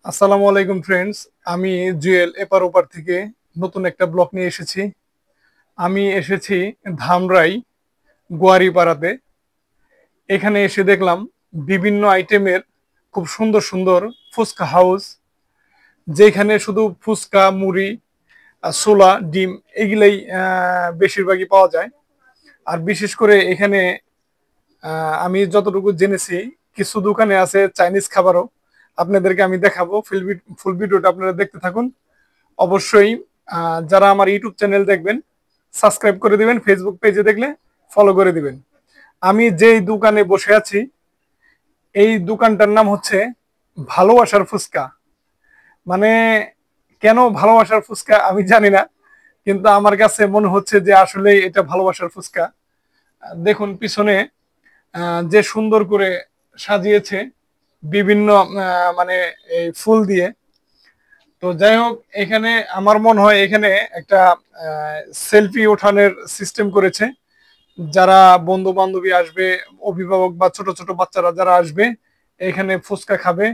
আসসালামু আলাইকুম ফ্রেন্ডস। আমি জুয়েল এপার ওপার থেকে নতুন একটা ব্লগ নিয়ে এসেছি। আমি এসেছি ধামরাই গোয়ারিপাড়াতে। এখানে এসে দেখলাম বিভিন্ন আইটেমের খুব সুন্দর সুন্দর ফুচকা হাউস, যেখানে শুধু ফুচকা, মুড়ি, ছোলা, ডিম এগুলাই বেশিরভাগই পাওয়া যায়। আর বিশেষ করে এখানে আমি যতটুকু জেনেছি কিছু দোকানে আছে চাইনিজ খাবারও। আপনাদেরকে আমি দেখাবো। ফুল ভিডিওটা আপনারা দেখতে থাকুন। অবশ্যই যারা আমার ইউটিউব চ্যানেল দেখবেন সাবস্ক্রাইব করে দিবেন, ফেসবুক পেজে দেখলে ফলো করে দিবেন। আমি যেই দোকানে বসে আছি এই দোকানটার নাম হচ্ছে ভালোবাসার ফুচকা। মানে কেন ভালোবাসার ফুচকা আমি জানি না, কিন্তু আমার কাছে মনে হচ্ছে যে আসলে এটা ভালোবাসার ফুচকা। দেখুন পিছনে যে সুন্দর করে সাজিয়েছে বিভিন্ন মানে এই ফুল দিয়ে। তো যাই হোক, এখানে আমার মনে হয় এখানে একটা সেলফি ওঠানোর সিস্টেম করেছে। যারা বন্ধু বান্ধবী আসবে, অভিভাবক বা ছোট ছোট বাচ্চারা যারা আসবে এখানে ফুচকা খাবে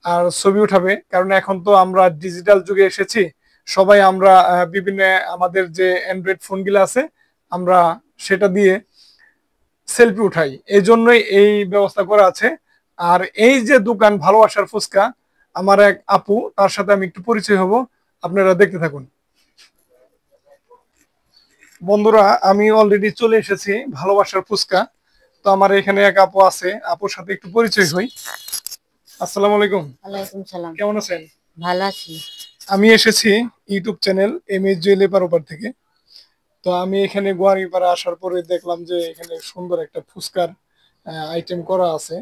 আর ছবি উঠাবে। কারণ এখন তো আমরা ডিজিটাল যুগে এসেছি, সবাই আমরা বিভিন্ন আমাদের যে অ্যান্ড্রয়েড ফোনগুলো আছে আমরা সেটা দিয়ে সেলফি উঠাই, এই জন্যই এই ব্যবস্থা করা আছে। আর এই যে দোকান ভালোবাসার ফুচকা, আমার এক আপু, তার সাথে আমি একটু পরিচয় হব, আপনারা দেখতে থাকুন। বন্ধুরা, আমি অলরেডি চলে এসেছি ভালোবাসার ফুচকা। তো আমার এখানে এক আপু আছে, আপুর সাথে একটু পরিচয় হই। আসসালামু আলাইকুম। ওয়ালাইকুম সালাম। কেমন আছেন? ভালো আছি। আমি এসেছি YouTube channel M S Juel এপার থেকে। তো আমি এখানে গোয়ারিপাড়া আসার পরে দেখলাম যে এখানে সুন্দর একটা ফুচকার আইটেম করা আছে।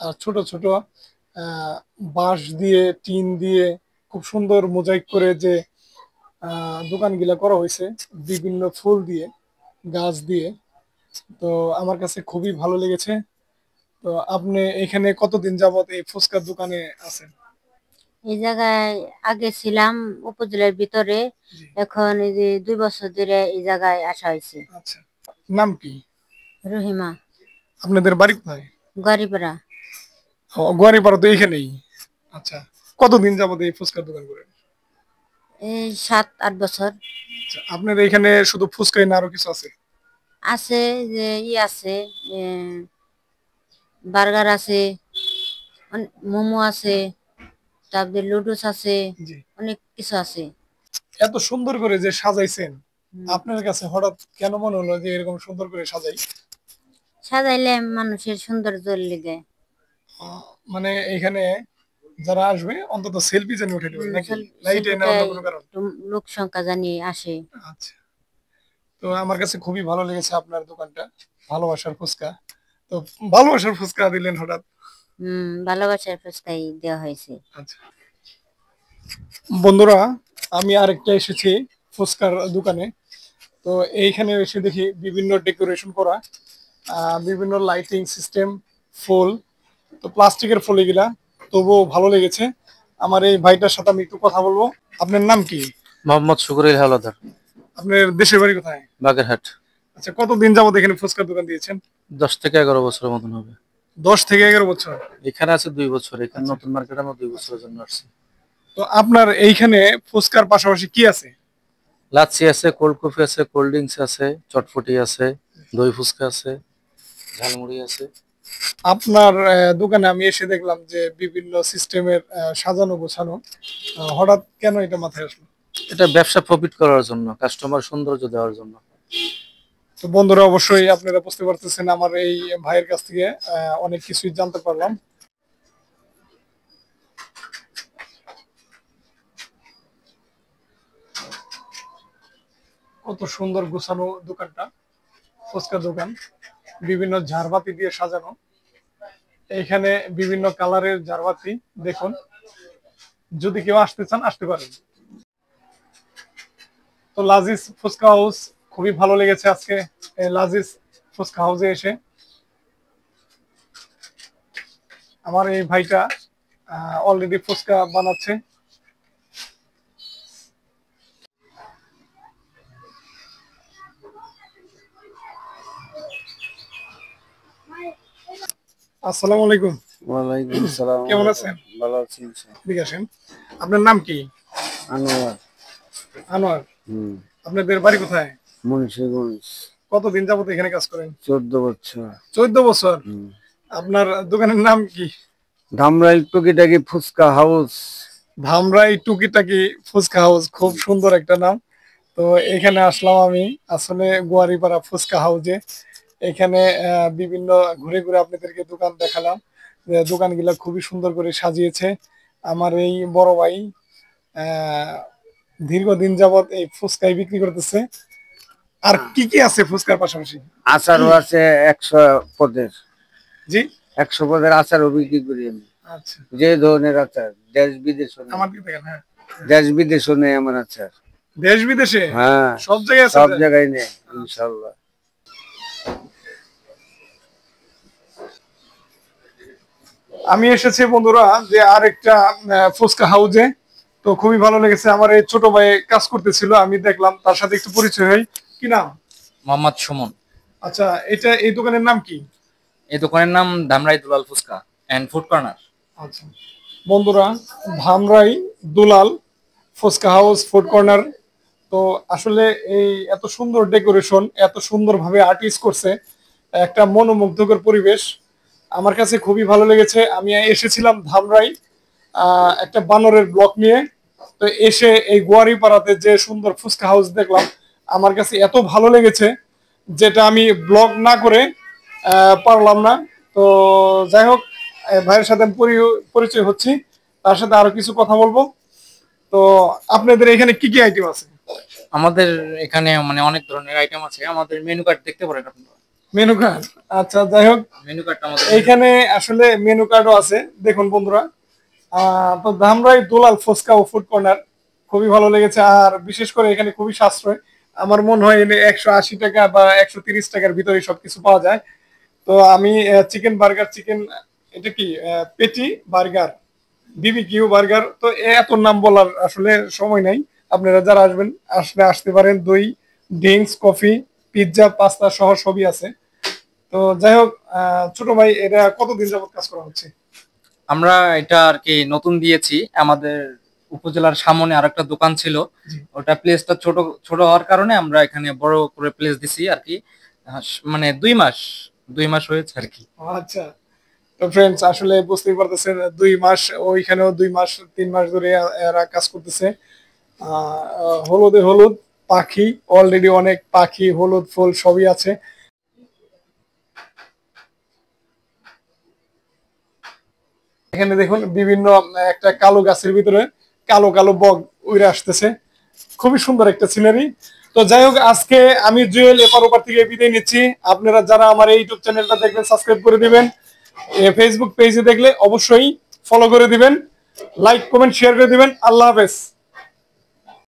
আর ছোট ছোট আহ, বাঁশ দিয়ে, টিন দিয়ে খুব সুন্দর মোজাইক করে যে দোকানগুলা করা হয়েছে বিভিন্ন ফুল দিয়ে, গাছ দিয়ে। তো আমার কাছে খুবই ভালো লেগেছে। তো আপনি এখানে কতদিন যাবত এই ফুচকার দোকানে আছেন? এই জায়গায় আগে ছিলাম উপজেলার ভিতরে, জি। এখন এই যে 2 বছর ধরে এই জায়গায় আসা হয়েছে। আচ্ছা, নাম কি? রহিমা। আপনাদের বাড়ি কোথায়? গরিবরা। গোয়ারিপাড়া তো এইখানেই। আচ্ছা, কতদিন যাবত এই ফুচকার দোকান করে? এই 7-8 বছর। আচ্ছা, আপনার এখানে শুধু ফুচকাই না আরো কিছু আছে? আছে যে আছে, বার্গার আছে, মোমো আছে, তারপরে লুডুস আছে, জি। অনেক কিছু আছে। এত সুন্দর করে যে সাজাইছেন, হুম। আপনার কাছে হঠাৎ কেন মনে হলো যে এরকম সুন্দর করে সাজাই? সাজাইলে মানুষের সৌন্দর্য লেগে। মানে এখানে যারা আসবে অন্তত সেলফি যেন উঠাতে পারে, নাকি লাইটে না অন্য সেলফিটাই কোনো কারণ? একটু লোক সংখ্যা জানিয়ে আসে। আচ্ছা, তো আমার কাছে খুবই ভালো লেগেছে আপনার দোকানটা, ভালোবাসার ফুচকা। তো ভালোবাসার ফুচকা দিলেন হঠাৎ? ভালোবাসার ফুচকাই দেওয়া হয়েছে। আচ্ছা বন্ধুরা, আমি আরেকটা এসেছি ফুচকার দোকানে। তো এইখানে এসে দেখি বিভিন্ন ডেকোরেশন করা, বিভিন্ন লাইটিং সিস্টেম, ফুল। তো প্লাস্টিকের ফুল এগুলা, তবুও ভালো লেগেছে। আমার এই ভাইটার সাথে আমি একটু কথা বলবো। আপনার নাম কি? মোহাম্মদ শুকুরুল হাওলাদার, আপনার দেশের বাড়ি কোথায়? বাগেরহাট। আচ্ছা, কতদিন যাবত এখানে ফুচকার দোকান দিয়েছেন? 10 থেকে 11 বছরের মতন হবে। 10 থেকে 11 বছর। এখানে আছে 2 বছর, এখানে আচ্ছা, নতুন মার্কেট আমরা 2 বছরের জন্য আসছি। তো আপনার এইখানে ফুচকার পাশাপাশি কি আছে? লাচ্ছি আছে, কোল্ড কফি আছে, কোল্ড ড্রিঙ্কস আছে, চটপটি আছে, দই ফুচকা আছে, ঝালমুড়ি আছে। আপনার দোকানে আমি এসে দেখলাম যে বিভিন্ন সিস্টেমের সাজানো গোছানো। হঠাৎ কেন এটা মাথায় আসলো? এটা ব্যবসা প্রফিট করার জন্য, কাস্টমার সৌন্দর্য দেওয়ার জন্য। তো বন্ধুরা, অবশ্যই আপনারা বুঝতে পারতেছেন আমার এই ভাইয়ের কাছ থেকে অনেক কিছুই জানতে পারলাম। কত সুন্দর গোছানো দোকানটা, ফুচকা দোকান, বিভিন্ন ঝাড়বাতি দিয়ে সাজানো। এইখানে বিভিন্ন কালারের ঝাড়বাতি দেখুন। যদি কেউ আসতে চান আসতে পারেন। তো লাজিজ ফুচকা হাউস, খুবই ভালো লেগেছে আজকে এই লাজিজ ফুচকা হাউসে এসে। আমার এই ভাইটা অলরেডি ফুচকা বানাচ্ছে। আসসালামু আলাইকুম। ওয়ালাইকুম সালাম। কেমন আছেন? ভালো আছি এদিকে আসেন। আপনার নাম কি? আনোয়ার আনোয়ার। হুম আপনাদের বাড়ি কোথায়? মুন্সিগঞ্জ কতদিন যাবত এখানে কাজ করেন? 14 বছর 14 বছর। আপনার দোকানের নাম কি? ধামরাইল টুকিটাকি ফুচকা হাউস। ধামরাই টুকিটাকি ফুচকা হাউস, খুব সুন্দর একটা নাম। তো এখানে আসলাম আমি আসলে গোয়ারিপাড়া ফুচকা হাউসে। এখানে বিভিন্ন ঘুরে ঘুরে আপনাদেরকে দোকান দেখালাম, যে দোকানগুলো খুবই সুন্দর করে সাজিয়েছে আমার এই বড় ভাই। আহ, দীর্ঘদিন যাবত এই ফুচকাই বিক্রি করতেছে। আর কি কি আছে ফুচকার পাশাপাশি? আচারও আছে 100 পদের, জি 100 পদের আচারও বিক্রি করি আমি। আচ্ছা, যে ধরনের আচার দেশ বিদেশও নেই, আমার কি দেখেন? হ্যাঁ, দেশ বিদেশও নেই আমার আচার। দেশ বিদেশে হ্যাঁ সব জায়গায় আছে। সব জায়গায় নেই ইনশাল্লাহ। আমি এসেছি বন্ধুরা যে আরেকটা ফুচকা হাউজে। তো খুবই ভালো লেগেছে, আমার এই ছোট ভাই কাজ করতেছিল, আমি দেখলাম, তার সাথে একটু পরিচয় হই। কি নাম? মোহাম্মদ সুমন। আচ্ছা, এটা এই দোকানের নাম কি? এই দোকানের নাম ধামরাই দুলাল ফুচকা এন্ড ফুড কর্নার। আচ্ছা বন্ধুরা, ধামরাই দুলাল ফুচকা হাউস ফুড কর্নার। তো আসলে এই এত সুন্দর ডেকোরেশন, এত সুন্দরভাবে আর্টিস্ট করছে, একটা মনোমুগ্ধকর পরিবেশ, আমার কাছে খুবই ভালো লেগেছে। আমি এসেছিলাম ধামরাই একটা বানরের ব্লক নিয়ে। তো এসে এই গোয়ারিপাড়াতে যে সুন্দর ফুচকা হাউস দেখলাম, আমার কাছে এত ভালো লেগেছে যেটা আমি ব্লগ না করে পারলাম না। তো যাই হোক, ভাইয়ের সাথে আমি পরিচয় হচ্ছি, তার সাথে আরো কিছু কথা বলবো। তো আপনাদের এখানে কি কি আইটেম আছে? আমাদের এখানে মানে অনেক ধরনের আইটেম আছে। আমাদের মেনু কার্ড দেখতে পারেন আপনারা। Menu card? আচ্ছা, যাই হোক, মেনু কার্ডটা আমাদের এইখানে আসলে মেনু কার্ডও আছে, দেখুন বন্ধুরা। তো ধামরাই দুলাল ফুচকা ও ফুড কর্নার খুবই ভালো লেগেছে, আর বিশেষ করে এখানে খুবই সাশ্রয়। আমার মনে হয় এনে 180 টাকা বা 130 টাকার ভিতরে সবকিছু পাওয়া যায়। তো আমি চিকেন বার্গার, চিকেন, এটা কি পেটি বার্গার, বিবিকিউ বার্গার, তো এত নাম বলার আসলে সময় নাই। আপনারা যারা আসবেন আসলে আসতে পারেন। দই, ড্রিঙ্কস, কফি, পিৎজা, পাস্তা সহ সবই আছে। তো যাই হোক, ছোট ভাই, এটা কতদিন যাবত কাজ করা হচ্ছে? আমরা এটা আর কি নতুন দিয়েছি। আমাদের উপজেলার সামনে আরেকটা দোকান ছিল, ওটা প্লেসটা ছোট ছোট হওয়ার কারণে আমরা এখানে বড় করে প্লেস দিছি আর কি। মানে 2 মাস হয়েছে আর কি। আচ্ছা, তো ফ্রেন্ডস আসলে বুঝতেই পারতেছেন, 2 মাস, ওইখানেও 2 মাস 3 মাস ধরে এরা কাজ করতেছে। হলুদে হলুদ পাখি, অলরেডি অনেক পাখি, হলুদ ফুল সবই আছে। এখানে দেখুন বিভিন্ন একটা কালো গাছের ভিতরে কালো কালো বগ উড়ে আসতেছে, খুবই সুন্দর একটা সিনারি। তো যাই হোক, আজকে আমি জুয়েল এপার ওপার থেকে বিদায় নিচ্ছি। আপনারা যারা আমার এই ইউটিউব চ্যানেলটা দেখবেন সাবস্ক্রাইব করে দিবেন, ফেসবুক পেজে দেখলে অবশ্যই ফলো করে দিবেন, লাইক কমেন্ট শেয়ার করে দিবেন। আল্লাহ হাফেজ।